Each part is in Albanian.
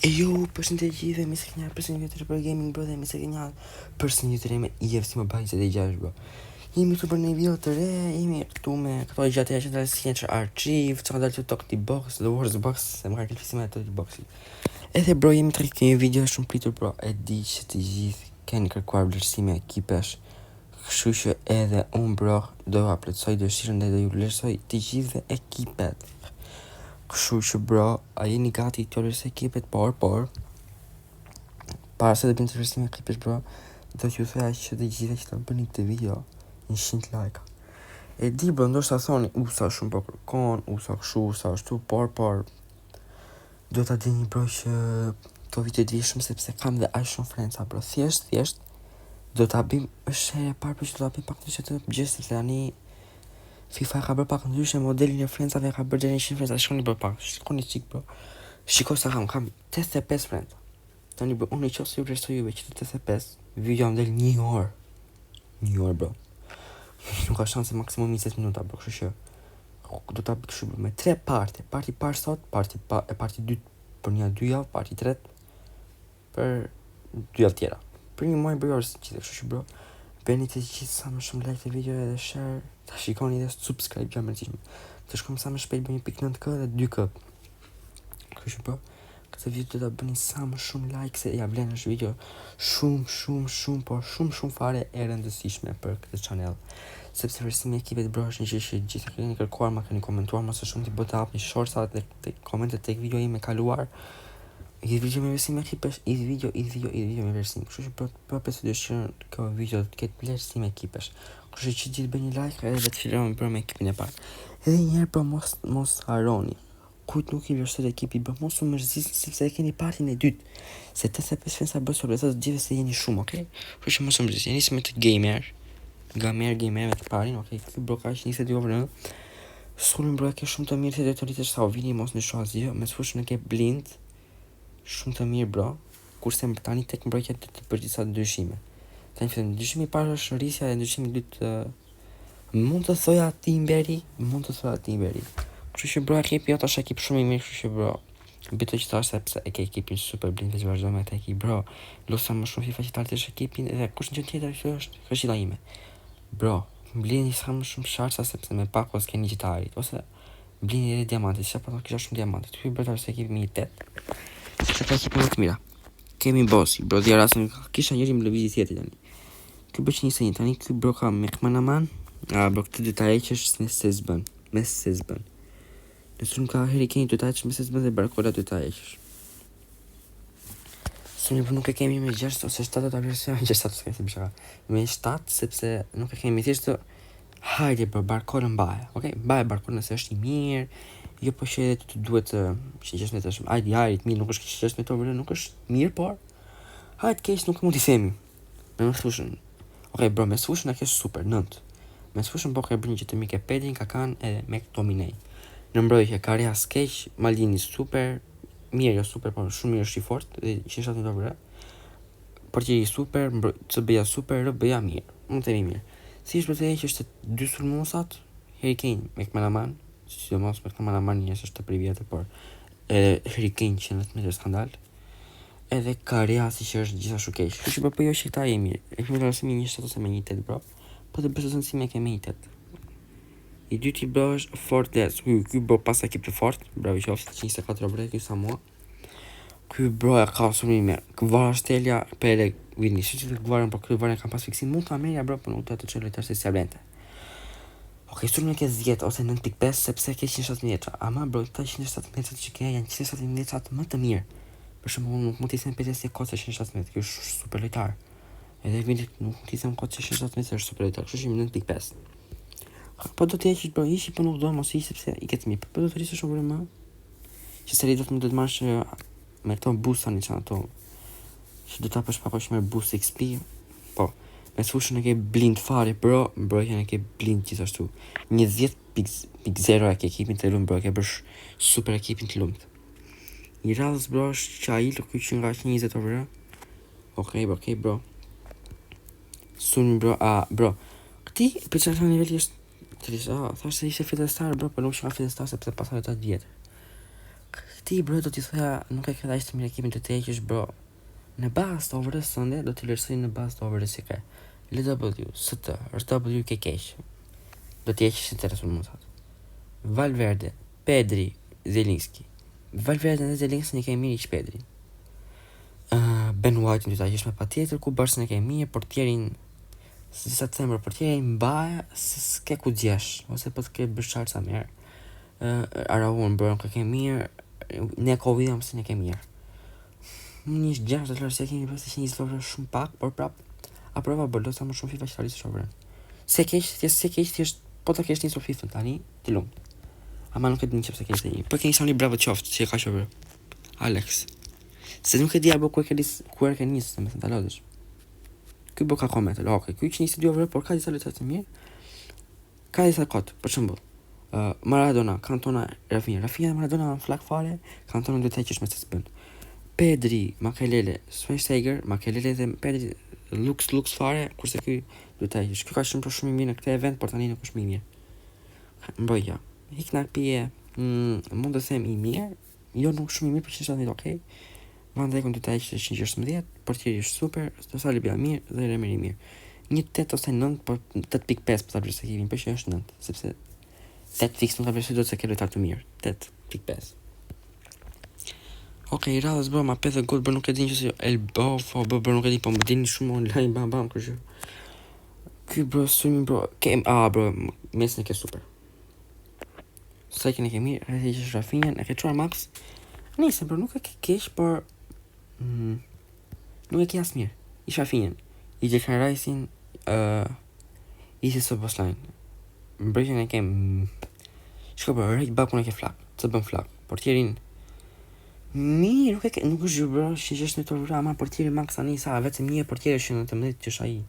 Jo, përshëndetje gjithë, mi se kënjarë përshëndetje të për gaming bro dhe mi se kënjarë përshëndetje të re me EFC Mobile 76 bro. Jemi këtu për një video të re, jemi këtu me këto i gjatë e që dalë Signature Archive, që ka dalë që Tokti Box, The Wars Box, se më ka këllëfisime e Tokti Boxi. Edhe bro, jemi të rikë një video shumë pritur bro, e di që të gjithë keni kërkuar vlerësime ekipesh, kështu që edhe unë bro, do apletsoj dëshirën dhe do ju vlerësoj të gjithë ekipet. Kështu që bro, a jeni gati të vlerësoj ekipet, por para se të bëjmë të vlerësime ekipesh bro, do t'ju thoya që të gjithë që të bëni këtë video 100 like. E di bro, ndoshta thoni, sa shumë po kërkon, sa kështu, sa ashtu, por do ta dini bro që to video të vishëm sepse kam dhe aq shumë frenca bro. Thjesht do ta bëjmë është herë e parë për që do ta bëjmë pak ndryshe të gjithë sepse tani FIFA ka bërë pak ndryshe modelin e frencave, ka bërë deri 100 frenca. Shikoni bro pak, shikoni çik bro. Shiko sa kam 85 frenca. Tani bro, unë që si vlerësoj juve që 85, video jam del 1 orë. 1 orë bro. Nuk ka shanse maksimum 20 minuta bro, kështu që do ta bëj kështu me 3 parte. Parti parë sot, parti dytë për një 2 javë, parti tretë për 2 javë tjera. Për një muaj bërë që kështu që bro, bëni të gjithë sa më shumë like të video edhe share, ta shikoni dhe subscribe gjë mërzishme. Të shkojmë sa më shpejt bëni 1.9k dhe 2k. Kështu që bro, këtë video do ta bëni sa më shumë like se ja vlen është video shumë fare e rëndësishme për këtë channel. Sepse vlerësimi i ekipit bro është një gjë që gjithë keni kërkuar, ma keni komentuar më së shumti bëta hapni shortsa dhe komentet tek video ime kaluar. I video me vlerësim ekipesh, i video me vlerësim. Kështu që për pesë dëshirën kjo video të ketë vlerësim ekipesh. Kështu që gjithë bëni like edhe të filojmë bro me ekipin e parë. Edhe një herë bro mos harroni. Kujt nuk i vlerësoj ekipit bro, mos u mërzisni sepse e keni partin e dytë. Se 85 fensa bro sorpresa të gjithë se jeni shumë, okay? Kështu që mos u mërzisni. Jeni me të gamer me të parin, okay? Ky bro ka 22 orë. Sulmin bro e ke shumë të mirë se do të rritesh sa u vini mos në shoh asgjë, me sfushën e ke blind. Shumë të mirë bro, kurse më tani tek mbrojtja të për disa dyshime. Tani fillon dyshimi i parë është rrisja dhe dyshimi i dytë mund të thoja timberi. Kështu që bro ekipi jot është ekip shumë i mirë, kështu që bro bëj që tash sepse e ke ekipin super blind dhe vazhdo me këtë ekip bro. Lusa më shumë FIFA që ta arritësh ekipin edhe kush një tjetër që është këshilla ime. Bro, blini sa më shumë sharsa sepse me pak ose keni që ta arrit ose blini edhe diamantet, sa pa kisha shumë diamantet. Ky bro tash ekipi më i 8. Se ka ekipe më të mira. Kemi Bossi, bro dhja rasën kisha njëri më lëvizit tjetër tani. Ky bërë që një senjë tani, ky bro ka Mekmanaman, bro këtë dy ta eqesh me Sezbën. Nësë nuk ka Hurricane dy ta eqesh me Sezbën dhe Barcola dy ta eqesh. Së një nuk e kemi me 6 ose 7 të ta vlerësoj, 6 ose kemi shaka. Me 7 sepse nuk e kemi thjesht të hajde bro, Barcola mbaje, okay? Mbaje Barcola nëse është i mirë. Jo po që edhe të duhet 106 metrash. Ajrit mirë, nuk është 106 metrë, nuk është mirë, por hajt keq nuk mund t'i themi. Me sfushën. Okay, bro, me sfushën e ke super 9. Me sfushën po ke bërë një që të mi ke Pedrin, Kakan edhe me Dominej. Në mbrojtje Karea skeq, Maldini super, mirë jo super, por shumë mirë është i fort dhe 107 metrë. Portieri super, CB-ja super, RB-ja mirë. Mund të themi mirë. Si është për të është 2 sulmosat, Hurricane, Mekmanaman, sidomos me këta Manaman njës është të privjetë, por Hurricane 100 metrë skandal, edhe Karea si që është gjithashtu keq. Kështu që po jo që këta jemi mirë. E kemi rësimi 1.7 ose me 1.8 bro, po të besë nësime ke me 1.8. I dyti bro është Fortes, ky bro pas ekip të fort, bro i qoftë 124 bre, ky sa mua. Ky bro e ka shumë mirë. Kvara Stelja, Pele, Winnie, që Kvarën, por ky Kvarën kam pas fiksim, mund ta merja bro, por nuk të çelë të se Sablente. Ok, sulmin e ke 10 ose 9.5 sepse ke 107 metra. Ama bro, ta 107 metra që ke janë 107 metra më të mirë. Për shembull, nuk mund t'i them 50 kocë 107 metra, kjo është super lojtar. Edhe vini nuk mund t'i them kocë 107 metra është super lojtar, kështu që 9.5. Po do të heqësh bro, ishi po nuk do mos ishi sepse i ketë mirë. Po do të rrisësh shumë më. Që seri do të marrësh me këto boost tani çan ato. Që do ta pash pakosh me boost XP. Po. Me sfushën e ke blind fare bro, mbrojtjen e ke blind gjithashtu. Një 10.0 e ke ekipin të lumt bro, ke bësh super ekipin të lumt. I radhës bro është Qail, ky që nga 20 orë. Okej bro. Sun bro, bro. Këti për çfarë niveli është? Thashë se ishte fitestar bro, por nuk është fitestar sepse pasoi ta vjetër. Ti bro do t'i thoja nuk e ke dha ishte mirë ekipin të të heqësh bro. Në bazë të overës sënde do t'i lërsoj në bazë të overës që ka LW, ST, RW ke keq. Do t'i heqësh të resultatat. Valverde, Pedri, Zelinski. Valverde dhe Zelinski në ke mirë i Pedri. Ben White në dy ta heqësh me patjetër, ku Barca në ke mirë, portierin si sa të them portierin mbaja s'ke ku gjesh, ose po t'ke bëshqar sa mirë. Araun bro nuk e ke mirë, ne Covid mëse ne ke mirë. Një 6 dollar se kemi pas një zlorë shumë pak, por prap aprova bëllo sa më shumë FIFA që talisë shovrën. Se keq thjesht po ta kesh nisur FIFA tani, ti lum. Ama nuk e di nëse keni se një. Po keni sani bravo qoftë që e ka shovrë. Alex. Se nuk e di apo ku e ke nisë, më thënë ta lodhësh. Ky bo ka komentë, okay, ky që nisi 2 orë, por ka disa lojtarë të mirë. Ka disa kot, për shembull. Maradona, Cantona, Rafinha, Maradona në flak fare, Cantona duhet të heqësh me se s'bën. Pedri, Makelele, Schweinsteiger, Makelele dhe Pedri lux fare, kurse ky duhet të heqësh. Ky ka shumë i mirë në këtë event, por tani nuk është më i mirë. Mboja. Hiknar pije, mund të them i mirë, jo nuk shumë i mirë, por që është okay. Van Dijk duhet të heqësh 116, portieri është super, Sali bia mirë dhe Remeri mirë. Një 8 ose 9, por 8.5 po ta vësh se kemi, por që është 9, sepse 8 fix nuk ka vështirë do të se ke lojtar të mirë. 8.5. Okej, radhës bro, ma 5 gol, bro nuk e din që si Elbow, bro nuk e din, po më dini shumë online, bam, kërshë. Ky bro, sulmi bro, bro, Messi ke super. Striker e ke mirë, rreth që Rafinha, e ke çuar Max. Nice bro, nuk e ke keq, por nuk e ke as mirë. I Rafinha, i Declan Rice-in, i Szoboszlai. Mbrojtjen e kem shko bro, right back unë e ke flak, të bën flak. Portierin mirë, nuk është bro, që është në torë, ama portieri Max tani sa vetëm një portier është në 19 që është ai.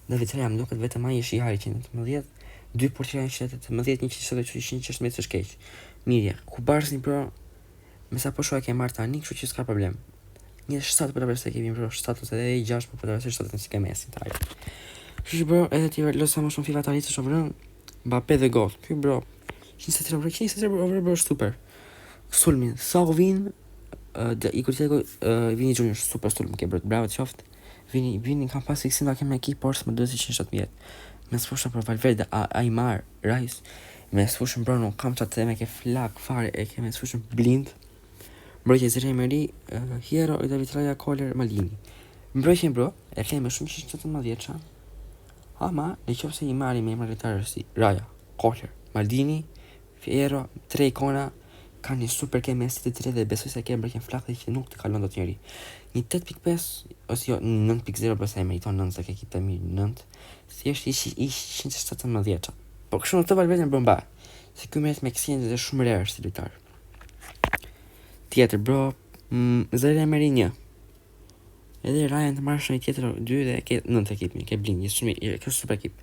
David Rea më duket vetëm ai është i hari që në 19. 2 portierë që 18, 116 metra është keq. Mirë, ku Barsi bro, me sa po shoh e ke marr tani, kështu që s'ka problem. Një 7 për të vërsë kemi bro, 7 ose edhe 6 për të vërsë 7 si ke Messi tani. Kështu bro, edhe ti lësa më shumë FIFA tani të shovrën, Mbappé dhe gol. Ky bro, 23 bro, super. Sulmin, Thauvin, i kujtoj Vini Junior super sulm ke bro, bravo të qoftë. Vini kam pas fiksim ta kem në ekip, por s'më duhet 170. Me sfushën për Valverde, Aymar, Rice, me sfushën bro, nuk kam qatë me ke flak fare, e ke me sfushën blind. Mbrojtje Remeri, Hierro, David Raya, Kohler, Maldini. Mbrojtje bro, e ke me shumë 170 ama në qoftë se i marri me emërtarë si Raya, Kohler, Maldini, Hierro, 3 ikona, ka një super ke Messi të 3 dhe besoj se ke mbrojtjen flak dhe që nuk të kalon dot njëri. Një 8.5 ose jo 9.0 për sa e meriton 9 se ke ekip të mirë 9. Thjesht i 117. Po kështu në të Valverde bro mba. Se ky merret me Xien dhe shumë rare si lojtar. Tjetër bro, Zere Emery 1. Edhe Ryan të marrësh një tjetër 2 dhe ke 9 ekipin, ke blind, ke super ekip.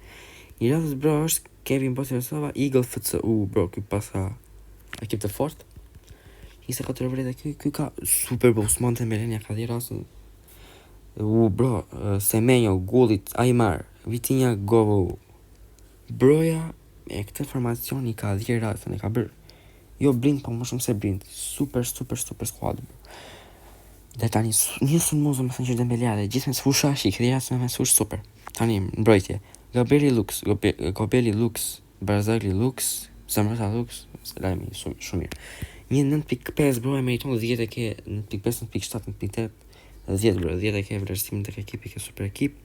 Një radhës bro është Kevin Bosniasova, Eagle FC, bro, ky pasa ekip të fort. Isa ka të rëvret e ky ka super Bosman të Melenia ka dhe rasën. Bro, Semenyo, Gullit, Aymar, Vitinha, Govo. Broja, e këtë formacion i ka dhe rasën, e ka bërë. Jo blind, po më shumë se blind. Super squad. Dhe tani, një sulmozo më thënë që Dembélé dhe gjithë me sfusha, që i këtë rasën me sfush super. Tani, mbrojtje. Gobeli Lux, Barzagli Lux, Zamrota Lux, lajmi shumë mirë. Një 9.5 bro e meriton 10 e ke 9.5, 9.7, 9.8, 10 bro, 10 e ke vlerësimin të ekipi, ke super ekip.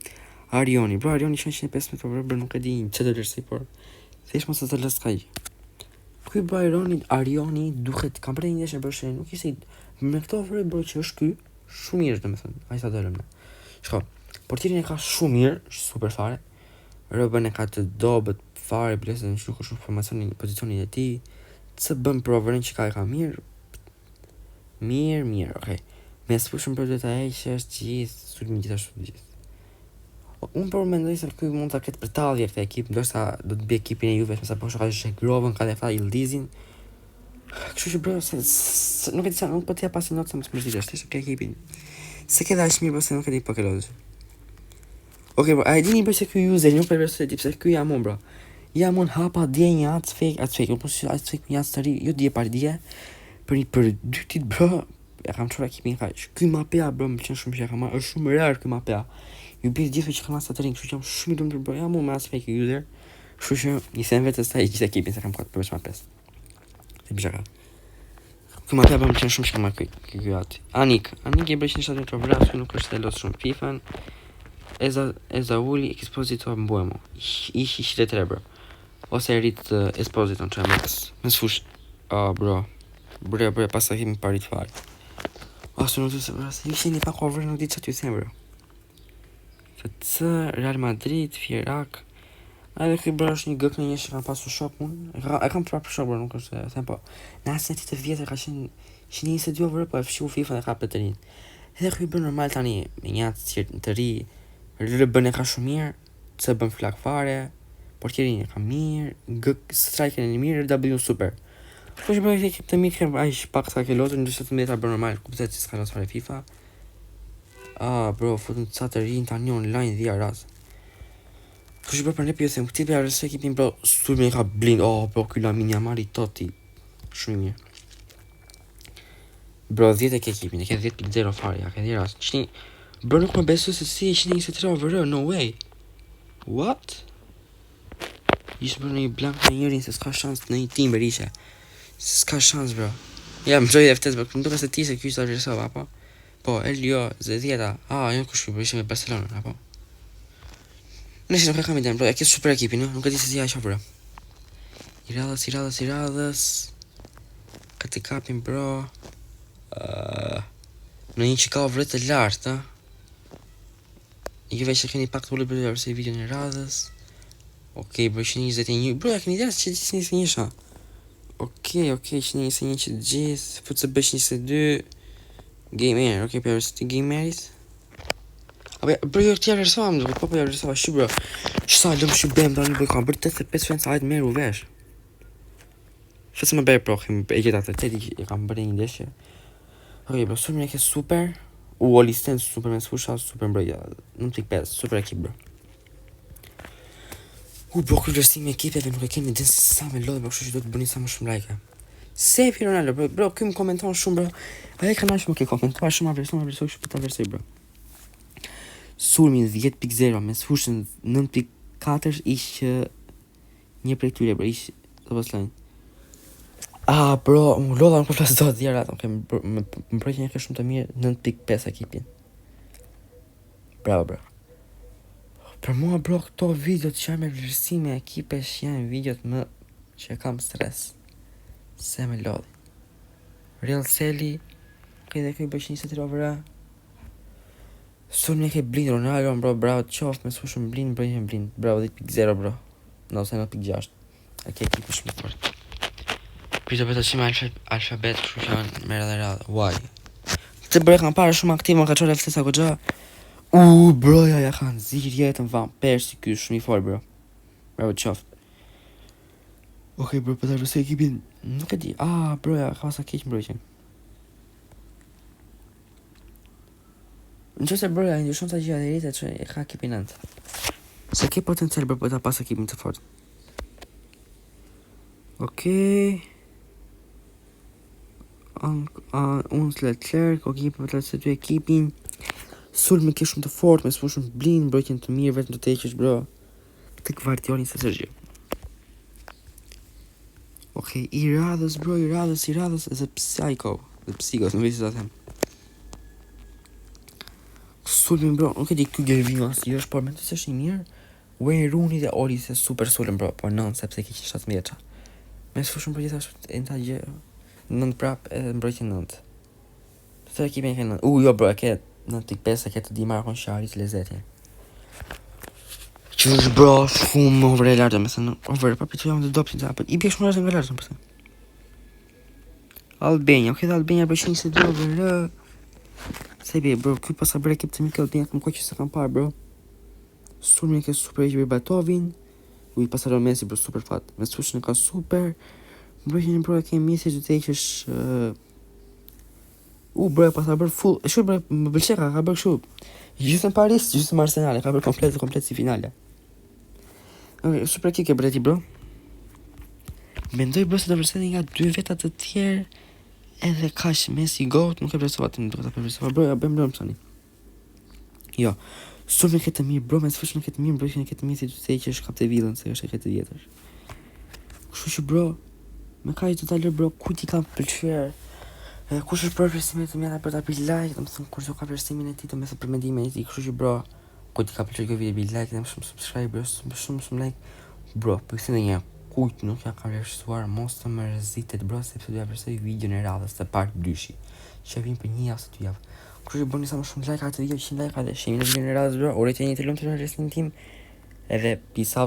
Arioni, bro, Arioni 105 metra bro, nuk e di që të vlerësi, por thjesht mos të lës kaj. Ky bro Arioni duhet, kam bërë një ndeshje bërshë, nuk ishte me këto vërë bro që është ky, shumë mirë domethënë, ai sa dalëm. Shko, portierin e ka shumë mirë, super fare. Robën e ka të dobët fare, blesë në shumë formacionin, pozicionin e tij. Të bën provën që ka mirë. Mirë, okay. Me sfushën për të heqë është gjithë, sulmi gjithashtu gjithë. Unë por mendoj se ky mund ta ketë për tallje këtë ekip, ndoshta do të bëj ekipin e Juve, sa po shoh ka Grovën, ka dhe fa Ildizin. Kështu që bro, nuk e di sa, nuk po t'ja pasi notë sa më smërzidesh, thjesht ke ekipin. Se ke dash mirë, se nuk e di po ke lodhësh. Okej bro, a e dini bro se ky user nuk përveçse tip se ky jamon bro. Jamon hapa dje një atë fake, unë po si atë fake një atë stari, jo dje par dje. për 2 ditë bro, e kam çuar ekipin kaq. Ky mapea bro më pëlqen shumë që e kam marrë, është shumë rar ky mapea. Ju bie gjithë që kanë sa të rinj, kështu që jam shumë i lumtur bro, jam më as fake user. Kështu që i them vetes sa i gjithë ekipin se kam kat për mapes. Ti bëjë. Ky mapea më pëlqen shumë që kam marrë ky aty. Anik e bëj 170 vras, nuk është e lot shumë FIFA-n. Ezauli Expositor mbuemo. Ishi 3 bro. Ose rrit Expositor çaj më sfush. Bro. Bre pasa kemi parit fare. Ose nuk se bro, ishin një pak over, nuk di çfarë t'ju them bro. FC Real Madrid, Fierak. Edhe ky bro është një gëk në një që kam pasur shok unë. E kam prapë shok bro, nuk është e them po. Në asnjë ditë të vjetër ka qenë 22 bro, po e fshiu FIFA dhe ka për të rinj. Edhe ky bro normal tani me një atë të ri, bën e ka shumë mirë, se bën flak fare, portierin e ka mirë, gëk striker e mirë, W super. Po që bëj ekip të mirë, ai pak sa ke lotur, ndërsa të mëta bën normal, kuptoj se s'ka fare FIFA. Bro, futën ca të rinj tani online dhia raz. Kush bë për ne pjesën, këtë bëj arse ekipin bro, sulmi ka blind. Bro, ky Lamine Yamal Totti. Shumë mirë. Bro, 10 e ke ekipin, e ke 10.0 fare, ja ke dhia raz. Çni bro nuk më besu se si 123 over, no way. What? Ishte bro një blank në njërin se s'ka shans në një tim Berisha. S'ka shans bro. Ja më gjoj eftes bro, më duke se ti se kjo ishte adresova, apo? Po, Elio, Zedjeta, jo kush bro, ishte me Barcelona, apo? Nëse nuk e kam idem bro, e ke super ekipin, no? Nuk e di se si a isha bro. I radhës. Këtë kapin bro. Në një që ka vret të lartë, Juve që keni pak të ulli bërë se video në radhës. Okej, bro, që 21. Bro, ja keni idea që 21 sha. Okej, që 21 që gjithë. Fut se bësh 22. Gamer, okej, për të gamerit. Bro, jo këtja rësova më duke, po ja rësova shu bro. Shsa lëm shu bem, da një bëj kam bërë 85 fans ajtë meru vesh. Shëse më bërë prohim, e gjitha të teti e kam bërë një ndeshje. Okej, bro, surmi e ke super. Olisten super me sfusha, super mbroja, 9.5, super ekip bro. Bro, kërë rëstimi ekipeve nuk e kemi din se sa me lodhe, bro, kështu që do të bëni sa më shumë like. Sefi Ronaldo, bro, kjo më komenton shumë bro. Aja kanal që më ke komentuar shumë aversion kështu për të aversoj bro. Sulmi 10.0 me sfushën 9.4 ishë një prej tyre bro, ishë të pëslajnë. Bro, më lodha nuk përflas do të djera, më projtë një ke shumë të mirë 9.5 ekipin. Bravo, bro. Për mua, bro, këto videot që janë me vlerësime ekipesh janë videot më që kam stres. Se me lodhi. Real Seli, dhe këj bësh një setiro vëra. Sulmi e ke blind Ronaldo, bro, bravo të qoftë, me sushën blind, bravo 10.0, bro. Ose 9.6. E ke ekipin shumë fort. Prito për të qime alfabet, kështu që janë me radhe. Why? Këtë bërë kanë parë shumë aktiv, më ka qore ftesa ko gja. Bro, ja kanë zirë jetën van persi ky shumë i fort, bro. Bravo qoftë. Okej, bro, për të rëse ekipin, nuk e di. Bro, ja, ka sa keq mbrojqen. Në që se bro, ja, ndryshon të gjitha dhe rritet që e ka ekipin nëndë. Se ke potencial, bro, për të pas ekipin të fort. Okej. Unë s'le Klerk, për të se ty ekipin. Sulmi ke shumë të fort, me s'fushën blind, mbrojtjen të mirë, vetëm të teqesh, bro. Këtë Gvardioli se Sergio. Okej, i radhës, bro, The Psycho. The Psycho, nuk visi sa them. Sulmi, bro, nuk e di këtu Gervinho asë është, por me të se është i mirë. Wayne Rooney dhe Oli se super sulm, bro, por nën, sepse ke 17 vjeça. Me s'fushën për gjithashtu e në ta gjë. 9 prap edhe mbrojtje 9. Të ekipin e ke 9. Jo bro, e ke 9.5 e ke të di marrë kon sharit lezetin. Që është bro, shumë over e lartë, me se në over, pa për që jam të dopsin të apët. I bje shumë lartë nga lartë, përse. Albania, dhe Albania bro, që një se dy over, se bje bro, kjo pas ka bërë ekip të mikë Albania, më koj që se kam parë bro. Sulmi e ke super e që bërë Batovin, i pasarë Messi bro, super fat. Me sushën e ka super. Mbrojtjen bro e ke Messi që të eqesh bro e pas ka bërë full. E shumë bro, më pëlqeka, ka bërë shumë. Gjithë në Paris, gjithë në Arsenal, ka bërë komplet si finale. Super kick e bërë ti bro. Mendoj bro se të vërsetin nga 2 vetat të tjerë. Edhe kaq Messi goat nuk e vlerësova ti, nuk do ta vlerësova bro, ja bëjmë lëmë tani. Jo. Shumë këtë mirë bro, me sfashën këtë mirë bro, këtë mirë si të thej që është kapte villën se është këtë vjetër. Kështu që bro, me kaq do ta lë bro, ku ti kam pëlqyer. Kush është për vlerësimin e mia për ta bërë like, domethënë kur ka vlerësimin e tij, domethënë për mendimin e tij, kështu që bro, ku ti ka pëlqyer kjo video, bëj like, dhe shumë subscribe bro, shumë like. Bro, për këtë një kujt nuk ja ka vlerësuar, mos të më rrezitet bro, sepse do ja vlerësoj videon e radhës të part 2-shi. Që vjen për një javë së ty javë. Kështu që bëni sa më shumë like atë video, 100 like atë, shimin e videon e radhës bro, uroj të jeni të lumtur në restin tim. Edhe peace out.